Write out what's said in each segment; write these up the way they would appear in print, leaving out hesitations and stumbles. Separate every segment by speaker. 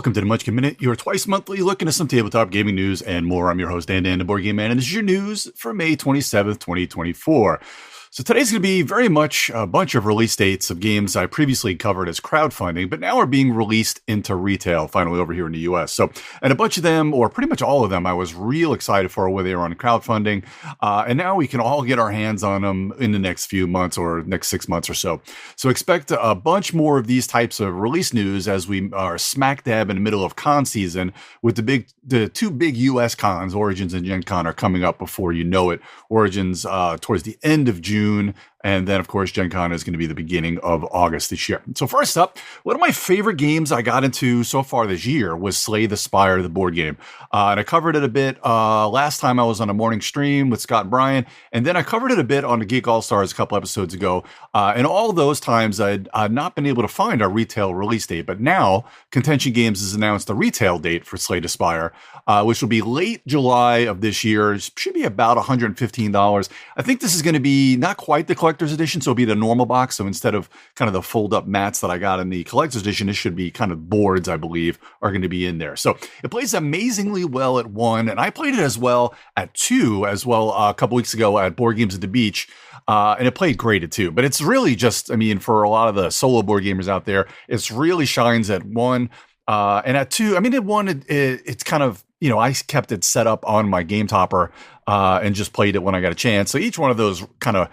Speaker 1: Welcome to the Munchkin Minute, your twice monthly look into some tabletop gaming news and more. I'm your host, Dan, the Board Game Man, and this is your news for May 27th, 2024. So today's going to be very much a bunch of release dates of games I previously covered as crowdfunding, but now are being released into retail, finally over here in the US. So, and a bunch of them, or pretty much all of them, I was real excited for when they were on crowdfunding. And now we can all get our hands on them in the next few months or next 6 months or so. So expect a bunch more of these types of release news as we are smack dab in the middle of con season with the two big US cons, Origins and Gen Con, are coming up before you know it. Origins towards the end of June. And then, of course, Gen Con is going to be the beginning of August this year. So first up, one of my favorite games I got into so far this year was Slay the Spire, the board game. And I covered it a bit last time I was on a morning stream with Scott and Brian. And then I covered it a bit on the Geek All-Stars a couple episodes ago. And all those times I'd not been able to find a retail release date. But now Contention Games has announced the retail date for Slay the Spire, which will be late July of this year. It should be about $115. I think this is going to be not quite the collector's edition, so it'll be the normal box. So instead of kind of the fold-up mats that I got in the collector's edition, this should be kind of boards, I believe, are going to be in there. So it plays amazingly well at 1, and I played it as well at 2 as well a couple weeks ago at Board Games at the Beach, and it played great at 2. But it's really just, I mean, for a lot of the solo board gamers out there, it really shines at 1. And at 2, I mean, at 1, it's kind of, you know, I kept it set up on my game topper and just played it when I got a chance. So each one of those kind of,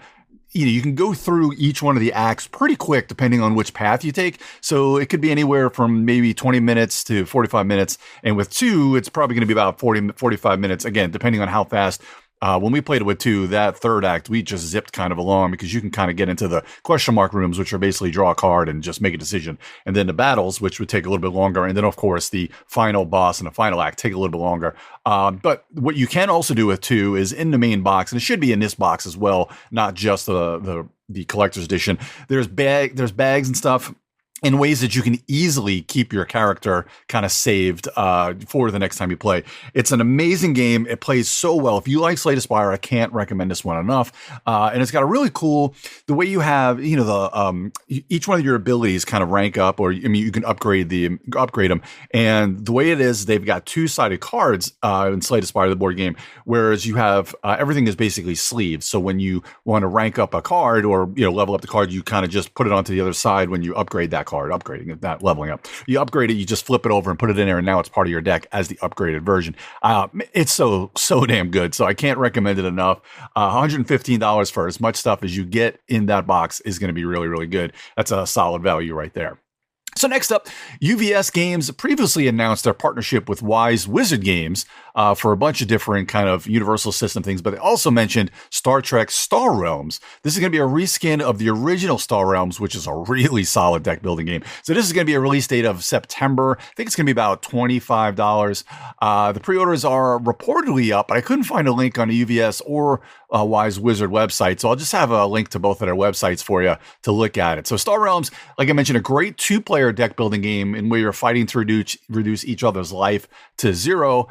Speaker 1: you know, you can go through each one of the acts pretty quick depending on which path you take. So it could be anywhere from maybe 20 minutes to 45 minutes. And with 2, it's probably going to be about 45 minutes, again, depending on how fast. When we played it with 2, that third act, we just zipped kind of along because you can kind of get into the question mark rooms, which are basically draw a card and just make a decision. And then the battles, which would take a little bit longer. And then, of course, the final boss and the final act take a little bit longer. But what you can also do with 2 is in the main box, and it should be in this box as well, not just the collector's edition. There's bags and stuff in ways that you can easily keep your character kind of saved for the next time you play. It's an amazing game. It plays so well. If you like Slay the Spire, I can't recommend this one enough. And it's got a really cool, the way you have, you know, each one of your abilities kind of rank up, or, I mean, you can upgrade them. And the way it is, they've got 2-sided cards in Slay the Spire, the board game, whereas you have, everything is basically sleeves. So when you want to rank up a card or, you know, level up the card, you kind of just put it onto the other side when you upgrade that card. Upgrading it, not leveling up. You upgrade it, you just flip it over and put it in there, and now it's part of your deck as the upgraded version. It's so damn good. So I can't recommend it enough. $115 for as much stuff as you get in that box is going to be really, really good. That's a solid value right there. So next up, UVS Games previously announced their partnership with Wise Wizard Games for a bunch of different kind of universal system things, but they also mentioned Star Trek Star Realms. This is going to be a reskin of the original Star Realms, which is a really solid deck building game. So this is going to be a release date of September. I think it's going to be about $25. The pre-orders are reportedly up, but I couldn't find a link on the UVS or Wise Wizard website. So I'll just have a link to both of their websites for you to look at it. So Star Realms, like I mentioned, a great 2-player deck building game in where you're fighting to reduce each other's life to 0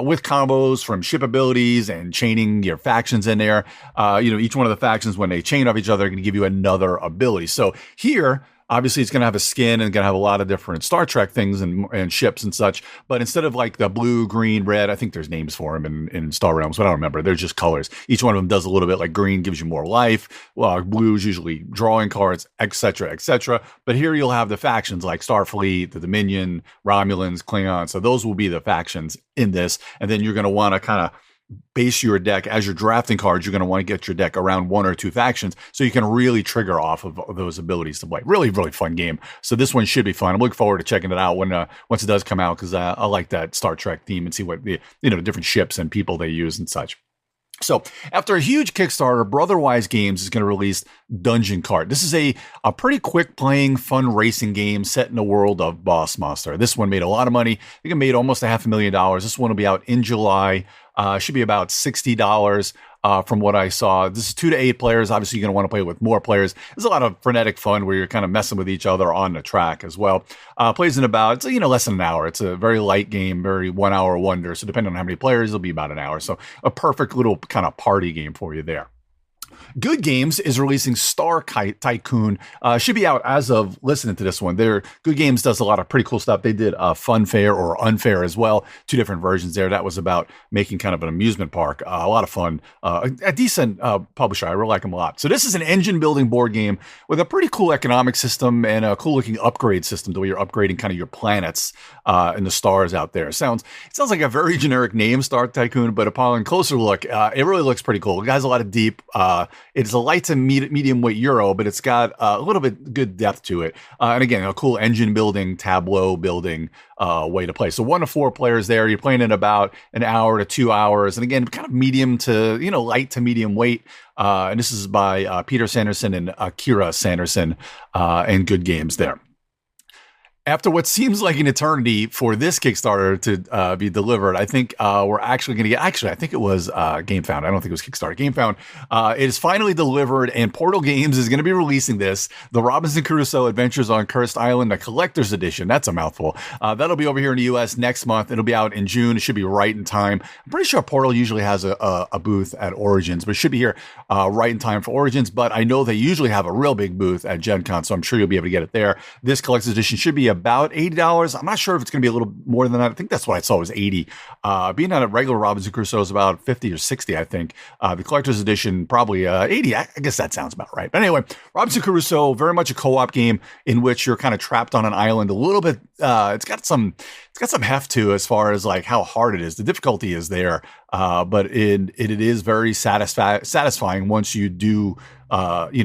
Speaker 1: with combos from ship abilities and chaining your factions in there. You know, each one of the factions, when they chain off each other, are going to give you another ability. So here, obviously, it's going to have a skin and going to have a lot of different Star Trek things and ships and such. But instead of like the blue, green, red, I think there's names for them in Star Realms, but I don't remember. They're just colors. Each one of them does a little bit. Like green gives you more life. Blue is usually drawing cards, etc., etc. But here you'll have the factions like Starfleet, the Dominion, Romulans, Klingons. So those will be the factions in this. And then you're going to want to kind of base your deck as you're drafting cards. You're going to want to get your deck around 1 or 2 factions so you can really trigger off of those abilities to play. Really, really fun game. So this one should be fun. I'm looking forward to checking it out once it does come out, because I like that Star Trek theme and see what the different ships and people they use and such. So after a huge Kickstarter, Brotherwise Games is going to release Dungeon Kart. This is a pretty quick playing, fun racing game set in the world of Boss Monster. This one made a lot of money. I think it made almost $500,000. This one will be out in July. Should be about $60 from what I saw. This is 2 to 8 players. Obviously, you're going to want to play with more players. There's a lot of frenetic fun where you're kind of messing with each other on the track as well. Plays in about, less than an hour. It's a very light game, very 1-hour wonder. So depending on how many players, it'll be about an hour. So a perfect little kind of party game for you there. Good Games is releasing Star Tycoon. Should be out as of listening to this one. Good Games does a lot of pretty cool stuff. They did Funfair or Unfair as well. 2 different versions there. That was about making kind of an amusement park. A lot of fun. A decent publisher. I really like them a lot. So this is an engine building board game with a pretty cool economic system and a cool looking upgrade system the way you're upgrading kind of your planets and the stars out there. It sounds like a very generic name, Star Tycoon, but upon closer look, it really looks pretty cool. It has a lot of deep. It's a light to medium weight Euro, but it's got a little bit good depth to it. And again, a cool engine building, tableau building way to play. So 1 to 4 players there. You're playing in about an hour to 2 hours. And again, kind of medium to, light to medium weight. And this is by Peter Sanderson and Kira Sanderson and Good Games there. After what seems like an eternity for this Kickstarter to be delivered, I think we're actually going to get, I think it was Gamefound. I don't think it was Kickstarter. Gamefound. It is finally delivered, and Portal Games is going to be releasing this, the Robinson Crusoe Adventures on Cursed Island, the Collector's Edition. That's a mouthful. That'll be over here in the U.S. next month. It'll be out in June. It should be right in time. I'm pretty sure Portal usually has a booth at Origins, but it should be here right in time for Origins. But I know they usually have a real big booth at Gen Con, so I'm sure you'll be able to get it there. This Collector's Edition should be about $80. I'm not sure if it's going to be a little more than that. I think that's what I saw was 80. Being on a regular Robinson Crusoe is about 50 or 60, I think. The collector's edition, probably 80. I guess that sounds about right. But anyway, Robinson Crusoe, very much a co-op game in which you're kind of trapped on an island a little bit. It's got some heft to as far as like how hard it is. The difficulty is there, but it is very satisfying once you do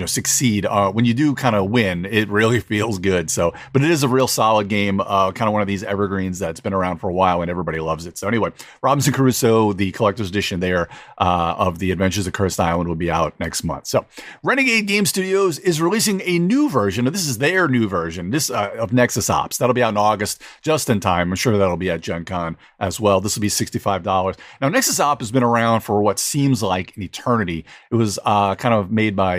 Speaker 1: succeed. When you do kind of win, it really feels good. So, but it is a real solid game, kind of one of these evergreens that's been around for a while and everybody loves it. So anyway, Robinson Crusoe, the collector's edition there of the Adventures of Cursed Island will be out next month. So Renegade Game Studios is releasing a new version. This is their new version, of Nexus Ops. That'll be out in August, just in time. I'm sure that'll be at Gen Con as well. This will be $65. Now, Nexus Ops has been around for what seems like an eternity. It was kind of made by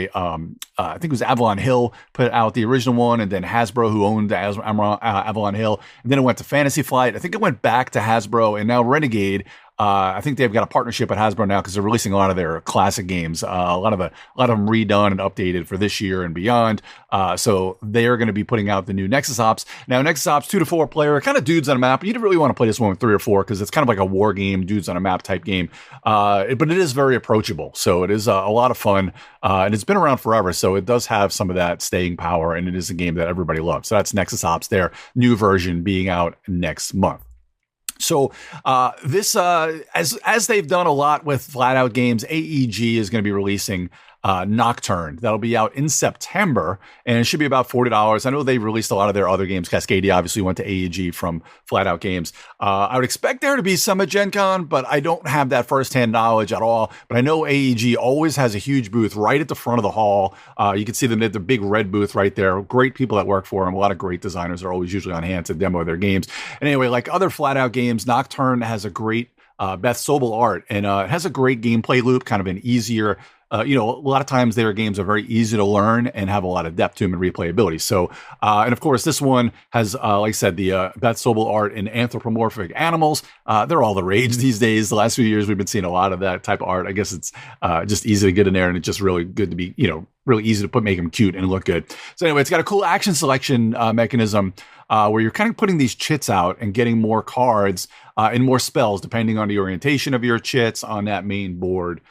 Speaker 1: I think it was Avalon Hill put out the original one, and then Hasbro, who owned Avalon Hill, and then it went to Fantasy Flight. I think it went back to Hasbro, and now Renegade. I think they've got a partnership with Hasbro now because they're releasing a lot of their classic games, a lot of them redone and updated for this year and beyond. So they are going to be putting out the new Nexus Ops. Now, Nexus Ops 2 to 4 player, kind of dudes on a map. You don't really want to play this one with 3 or 4 because it's kind of like a war game, dudes on a map type game. But it is very approachable. So it is a lot of fun. And it's been around forever. So it does have some of that staying power. And it is a game that everybody loves. So that's Nexus Ops, their new version being out next month. So this, as they've done a lot with Flat Out Games, AEG is going to be releasing Nocturne. That'll be out in September, and it should be about $40. I know they released a lot of their other games. Cascadia obviously went to AEG from Flat Out Games. I would expect there to be some at Gen Con, but I don't have that firsthand knowledge at all. But I know AEG always has a huge booth right at the front of the hall. You can see them at the big red booth right there. Great people that work for them. A lot of great designers are always usually on hand to demo their games. And anyway, like other Flat Out Games, Nocturne has a great Beth Sobel art, and it has a great gameplay loop, kind of an easier. A lot of times their games are very easy to learn and have a lot of depth to them and replayability. So, and of course, this one has, like I said, the Beth Sobel art in anthropomorphic animals. They're all the rage these days. The last few years, we've been seeing a lot of that type of art. I guess it's just easy to get in there, and it's just really good to be, really easy to make them cute and look good. So anyway, it's got a cool action selection mechanism where you're kind of putting these chits out and getting more cards and more spells, depending on the orientation of your chits on that main board.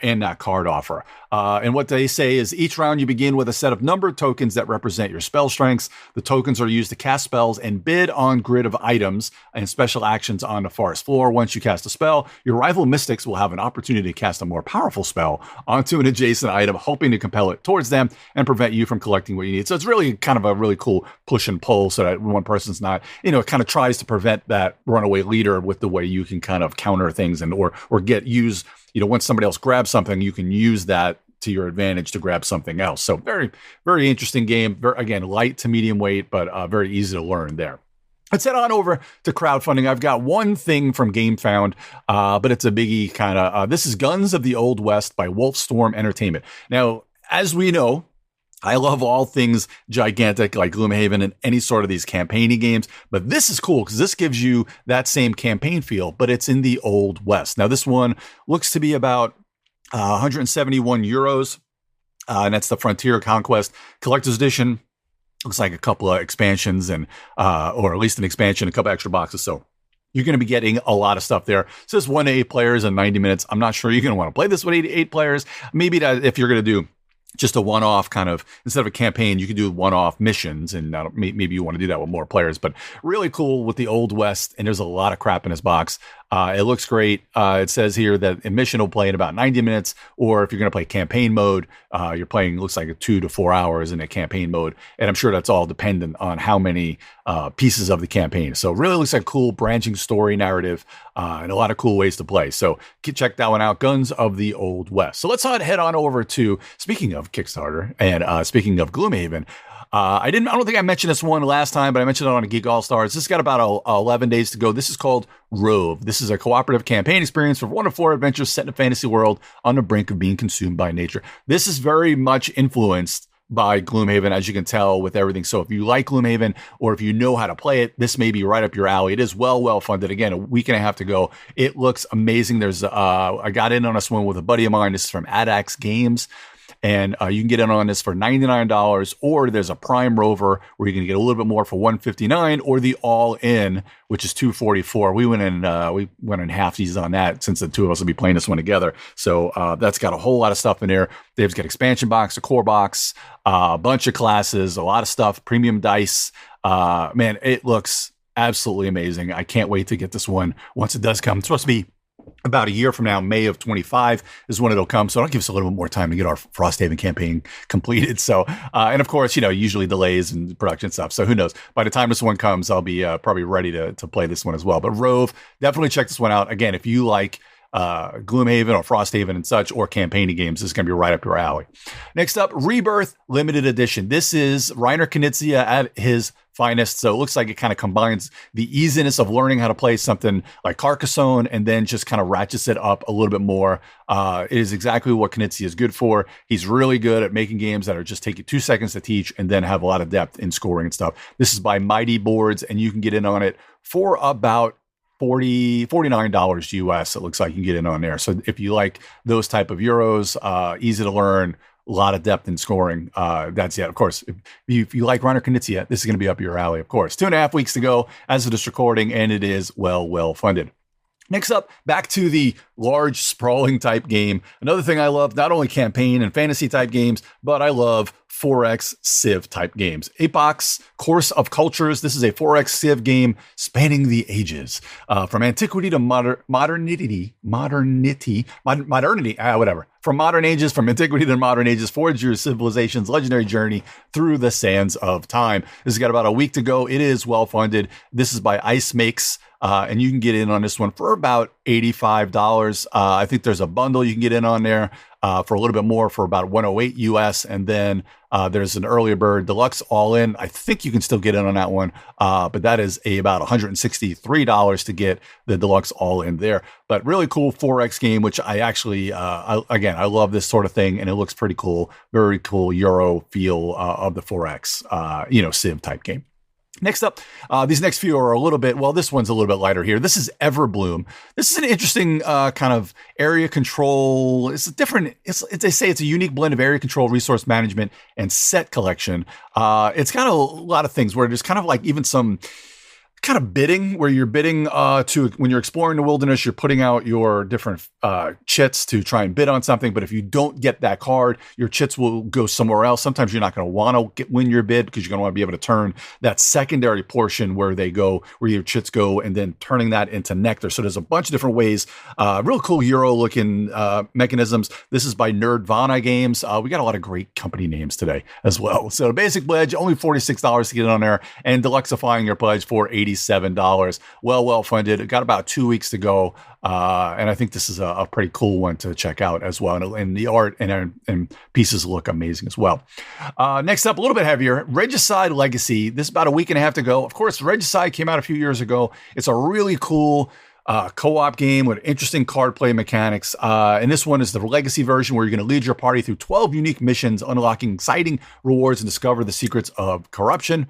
Speaker 1: And that card offer. And what they say is each round you begin with a set of numbered tokens that represent your spell strengths. The tokens are used to cast spells and bid on grid of items and special actions on the forest floor. Once you cast a spell, your rival mystics will have an opportunity to cast a more powerful spell onto an adjacent item, hoping to compel it towards them and prevent you from collecting what you need. So it's really kind of a really cool push and pull so that one person's not, it kind of tries to prevent that runaway leader with the way you can kind of counter things and or use once somebody else grabs something, you can use that to your advantage to grab something else. So very, very interesting game. Again, light to medium weight, but very easy to learn there. Let's head on over to crowdfunding. I've got one thing from Gamefound, but it's a biggie kind of. This is Guns of the Old West by Wolfstorm Entertainment. Now, as we know, I love all things gigantic like Gloomhaven and any sort of these campaigny games, but this is cool because this gives you that same campaign feel, but it's in the Old West. Now, this one looks to be about 171 euros. and that's the Frontier Conquest Collector's Edition. Looks like a couple of expansions and, or at least an expansion, a couple extra boxes. So you're going to be getting a lot of stuff there. It says 1 to 8 players in 90 minutes. I'm not sure you're going to want to play this with 8 players. Maybe that if you're going to do just a one-off kind of, instead of a campaign, you can do one-off missions, and maybe you want to do that with more players. But really cool with the Old West, and there's a lot of crap in this box. It looks great. It says here that a mission will play in about 90 minutes, or if you're going to play campaign mode, you're playing, looks like 2 to 4 hours in a campaign mode. And I'm sure that's all dependent on how many pieces of the campaign. So it really looks like a cool branching story narrative and a lot of cool ways to play. So check that one out, Guns of the Old West. So let's head on over to, speaking of Kickstarter and speaking of Gloomhaven, I don't think I mentioned this one last time, but I mentioned it on a Geek All-Stars. This has got about 11 days to go. This is called Rove. This is a cooperative campaign experience for 1 to 4 adventures set in a fantasy world on the brink of being consumed by nature. This is very much influenced by Gloomhaven, as you can tell with everything. So if you like Gloomhaven, or if you know how to play it, this may be right up your alley. It is well funded. Again, a week and a half to go. It looks amazing. There's I got in on this one with a buddy of mine. This is from Alderac Games. And you can get in on this for $99, or there's a Prime Rover where you can get a little bit more for $159, or the All-In, which is $244. We went in halfsies on that, since the two of us will be playing this one together. So that's got a whole lot of stuff in there. They've got expansion box, a core box, a bunch of classes, a lot of stuff, premium dice. Man, it looks absolutely amazing. I can't wait to get this one once it does come. It's supposed to be about a year from now, May of 25 is when it'll come. So it'll give us a little bit more time to get our Frosthaven campaign completed. So, and of course, usually delays and production stuff. So who knows? By the time this one comes, I'll be probably ready to play this one as well. But Rove, definitely check this one out. Again, if you like Gloomhaven or Frosthaven and such, or campaigning games, this is going to be right up your alley. Next up, Rebirth Limited Edition. This is Reiner Knizia at his finest. So it looks like it kind of combines the easiness of learning how to play something like Carcassonne, and then just kind of ratchets it up a little bit more. It is exactly what Knizia is good for. He's really good at making games that are just take you 2 seconds to teach and then have a lot of depth in scoring and stuff. This is by Mighty Boards, and you can get in on it for about $49 US. It looks like you can get in on there. So if you like those type of Euros, easy to learn, a lot of depth in scoring, that's it. Of course, if you like Reiner Knizia, this is going to be up your alley, of course. 2.5 weeks to go as of this recording, and it is well funded. Next up, back to the large, sprawling type game. Another thing I love, not only campaign and fantasy type games, but I love 4X Civ type games. Epochs Course of Cultures. This is a 4X Civ game spanning the ages, from antiquity to modernity, whatever. From modern ages, from antiquity to modern ages, forge your civilization's legendary journey through the sands of time. This has got about a week to go. It is well funded. This is by Ice Makes. And you can get in on this one for about $85. I think there's a bundle you can get in on there for a little bit more, for about $108 US. And then there's an earlier bird deluxe all in. I think you can still get in on that one, but that is about $163 to get the deluxe all in there. But really cool 4X game, which I actually, I love this sort of thing, and it looks pretty cool. Very cool Euro feel of the 4X, Civ type game. Next up, these next few are a little bit, this one's a little bit lighter here. This is Everbloom. This is an interesting kind of area control. It's a different, they say it's a unique blend of area control, resource management, and set collection. It's got a lot of things where there's kind of like even some kind of bidding, where you're bidding when you're exploring the wilderness, you're putting out your different chits to try and bid on something. But if you don't get that card, your chits will go somewhere else. Sometimes you're not going to want to win your bid, because you're going to want to be able to turn that secondary portion where your chits go, and then turning that into nectar. So there's a bunch of different ways. Real cool Euro looking mechanisms. This is by Nerdvana Games. We got a lot of great company names today as well. So the basic pledge, only $46 to get on there, and deluxifying your pledge for $87. Well funded. Got about 2 weeks to go. And I think this is a pretty cool one to check out as well. And the art and pieces look amazing as well. Next up, a little bit heavier, Regicide Legacy. This is about a week and a half to go. Of course, Regicide came out a few years ago. It's a really cool co-op game with interesting card play mechanics. And this one is the legacy version, where you're going to lead your party through 12 unique missions, unlocking exciting rewards and discover the secrets of corruption.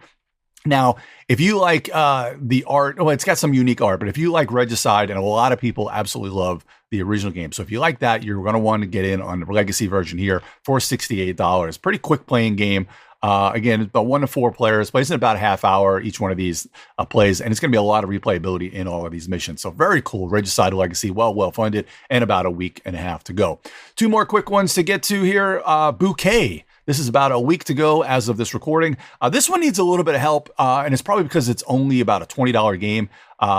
Speaker 1: Now, if you like the art, well, it's got some unique art, but if you like Regicide, and a lot of people absolutely love the original game. So if you like that, you're going to want to get in on the legacy version here for $68. Pretty quick playing game. Again, it's about 1 to 4 players, plays in about a half hour. Each one of these plays, and it's going to be a lot of replayability in all of these missions. So very cool. Regicide Legacy, well funded, and about a week and a half to go. 2 more quick ones to get to here. Bouquet. This is about a week to go as of this recording. This one needs a little bit of help, and it's probably because it's only about a $20 game.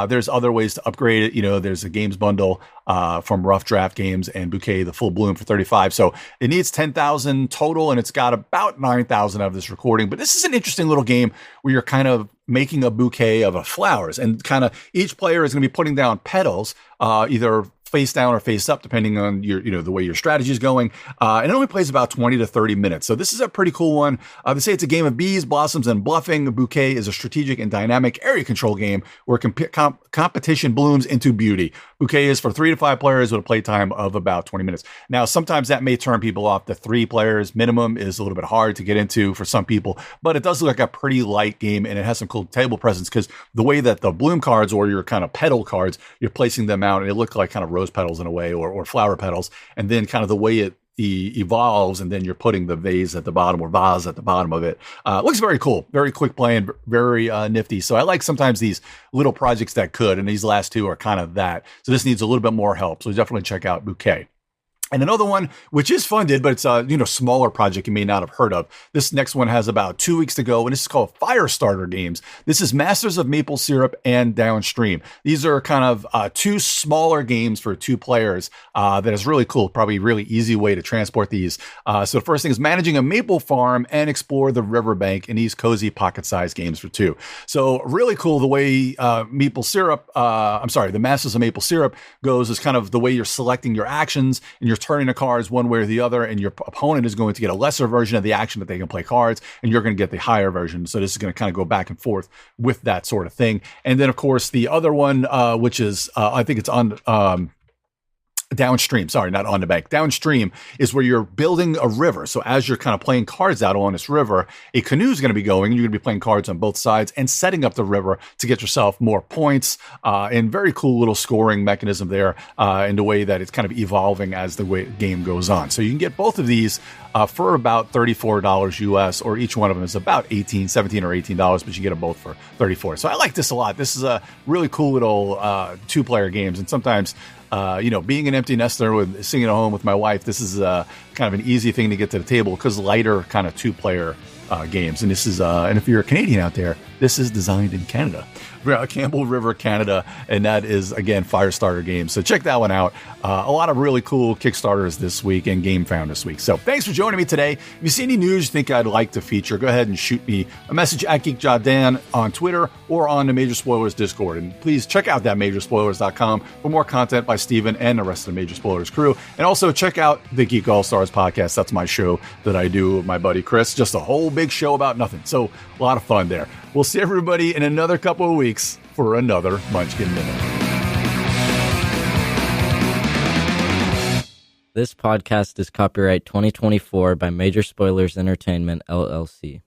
Speaker 1: There's other ways to upgrade it. You know, there's a games bundle from Rough Draft Games and Bouquet, the full bloom for $35. So it needs 10,000 total, and it's got about 9,000 of this recording. But this is an interesting little game where you're kind of making a bouquet of flowers, and kind of each player is going to be putting down petals, either face down or face up, depending on your, the way your strategy is going. And it only plays about 20 to 30 minutes. So this is a pretty cool one. They say it's a game of bees, blossoms, and bluffing. Bouquet is a strategic and dynamic area control game where competition blooms into beauty. Bouquet is for 3 to 5 players with a playtime of about 20 minutes. Now, sometimes that may turn people off. The 3 players minimum is a little bit hard to get into for some people, but it does look like a pretty light game, and it has some cool table presence because the way that the bloom cards, or your kind of petal cards, you're placing them out, and it look like kind of rose petals in a way, or flower petals, and then kind of the way it evolves, and then you're putting the vase at the bottom, or vase at the bottom of it. Looks very cool, very quick playing, very nifty. So I like sometimes these little projects that could, and these last 2 are kind of that. So this needs a little bit more help. So definitely check out Bouquet. And another one, which is funded, but it's a smaller project you may not have heard of. This next one has about 2 weeks to go, and this is called Firestarter Games. This is Masters of Maple Syrup and Downstream. These are kind of 2 smaller games for 2 players that is really cool. Probably a really easy way to transport these. So the first thing is managing a maple farm and explore the riverbank in these cozy pocket-sized games for 2. So really cool the way the Masters of Maple Syrup goes is kind of the way you're selecting your actions, and you're turning the cards one way or the other, and your opponent is going to get a lesser version of the action that they can play cards, and you're going to get the higher version. So this is going to kind of go back and forth with that sort of thing. And then, of course, the other one, which is, I think it's on Downstream, sorry, not on the bank. Downstream is where you're building a river. So as you're kind of playing cards out on this river, a canoe is going to be going, and you're going to be playing cards on both sides and setting up the river to get yourself more points. And very cool little scoring mechanism there in the way that it's kind of evolving as the game goes on. So you can get both of these for about $34 US, or each one of them is about $17 or $18, but you get them both for $34. So I like this a lot. This is a really cool little 2-player games, and sometimes being an empty nester with sitting at home with my wife, this is kind of an easy thing to get to the table because lighter kind of 2-player games. And this is, and if you're a Canadian out there, this is designed in Canada, Campbell River, Canada. And that is, again, Firestarter Games. So check that one out. A lot of really cool Kickstarters this week and Gamefound this week. So thanks for joining me today. If you see any news you think I'd like to feature, go ahead and shoot me a message at GeekJawDan on Twitter or on the Major Spoilers Discord. And please check out that majorspoilers.com for more content by Steven and the rest of the Major Spoilers crew. And also check out the Geek All Stars podcast. That's my show that I do with my buddy Chris. Just a whole big show about nothing. So a lot of fun there. We'll see everybody in another couple of weeks for another Munchkin Minute.
Speaker 2: This podcast is copyright 2024 by Major Spoilers Entertainment, LLC.